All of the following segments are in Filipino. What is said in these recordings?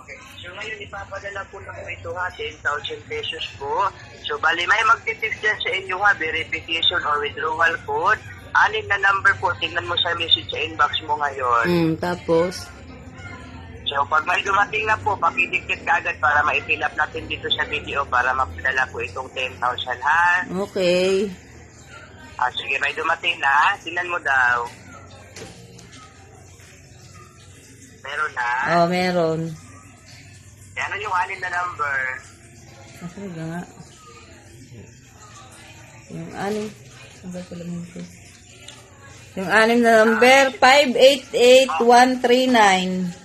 Okay. So ngayon ipapadala po na po ito ha, 10,000 pesos po. So bali may magtitext dyan sa inyo ha, verification or withdrawal code. 6 na number po, tingnan mo sa message sa inbox mo ngayon. Tapos? So pag may dumating na po, pakidikit ka agad para ma-fill up natin dito sa video para mapadala po itong 10,000 ha. Okay. Sige, may dumating na. Tingnan mo daw. Meron na. Oh, meron. Ano yung 6 na number? Kasi nga. Yung 6. Saan ko lang ito? Yung 6 na number, 588139.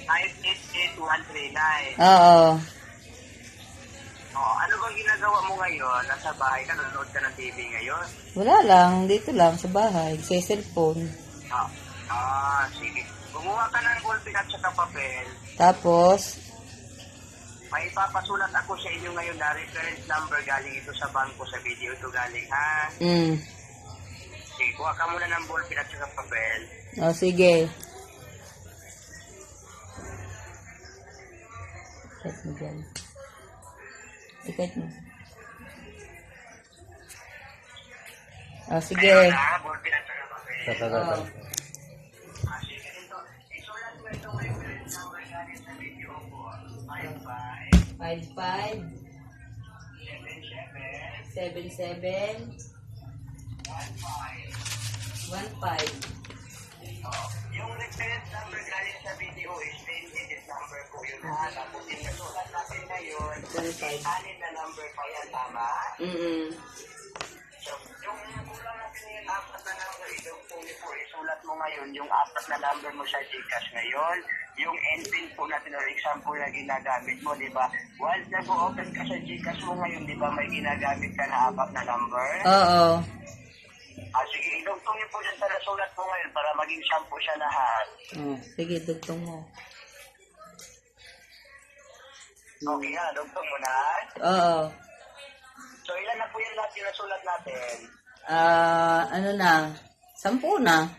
588139. Oo. Ano bang ginagawa mo ngayon? Nasa bahay ka, nanonood ka ng TV ngayon? Wala lang, dito lang sa bahay, sa cellphone. Sige. Gumawa ka ng ballpen at saka papel. Tapos, May ipapasulat ako sa inyo ngayon na reference number galing ito sa bangko sa video ito galing ha. Sige, kuha ka muna ng ballpen at saka papel. Oh, sige. Ikat mo dyan. Ikat mo. Oh, sige. Meron na, ballpen at saka papel. Oh. Sige, ito. Isulat mo ito reference number galing sa video ko. 55 77 15. Yung reference number galing sa video is 10-digit number ko yun ha. Tapos yung nasulat natin ngayon, 15. 6 na number pa yan, tama? So, yung kulang natin yung 4 na number, yung po isulat mo ngayon, yung 4 na number mo sa Gcash ngayon, yung endpin po natin or example na ginagamit mo, di ba? Once nag-open ka sa Gcash mo ngayon, di ba may ginagamit ka na 4 na number? Oo. Sige, idugtong niyo po dyan sa nasulat mo ngayon para maging sample siya lahat. Oh, sige, dugtong mo. Okay ha, dugtong mo na. Oo. So, ilan na po yung lahat yung nasulat natin? Ano na? 10 na. 10.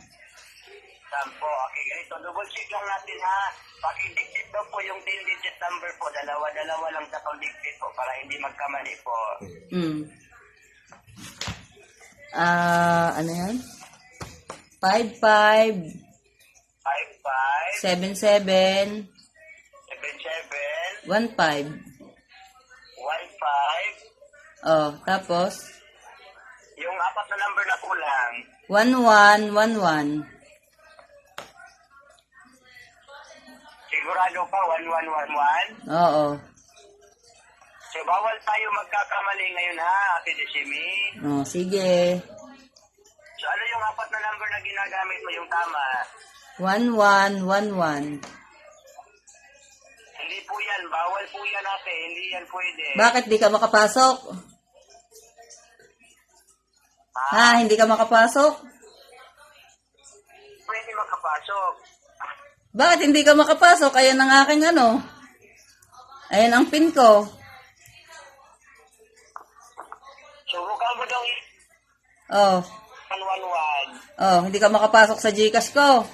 Okay, ganito. Double check lang natin ha. Pag-dictate daw po yung 10-digit number po. Dalawa-dalawa lang sa pag-dictate po para hindi magkamali po. Ano yan? 55 55 77 77 15. 15 Oh, tapos yung 4 na number na kulang. 1111. Sigurado pa 1111? Oo. So, bawal tayo magkakamali ngayon ha, Ate Desimi. Oh, sige. So, ano yung 4 na number na ginagamit mo yung tama? 1111. Hindi po yan. Bawal po yan ate. Hindi yan pwede. Bakit di ka makapasok? Ha, hindi ka makapasok? Pwede makapasok. Bakit hindi ka makapasok? Ayan ang aking ano. Ayan ang pin ko. Subukan mo daw Oh. 111. Oh, hindi ka makapasok sa Gcash ko.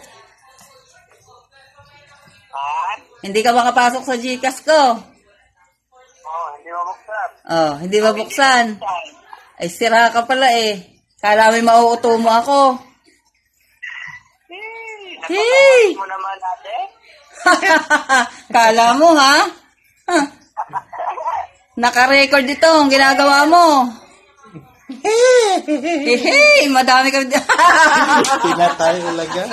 Ha? Hindi ka makapasok sa Gcash ko. Hindi mabuksan. Oh, hindi mabuksan. Ay, sira ka pala eh. Kala may mauuto mo ako. Hey! Mo naman ate? Kala mo ha? Huh. Naka-record ito ang ginagawa mo. Hey, madami ka. Pinatay ulaga.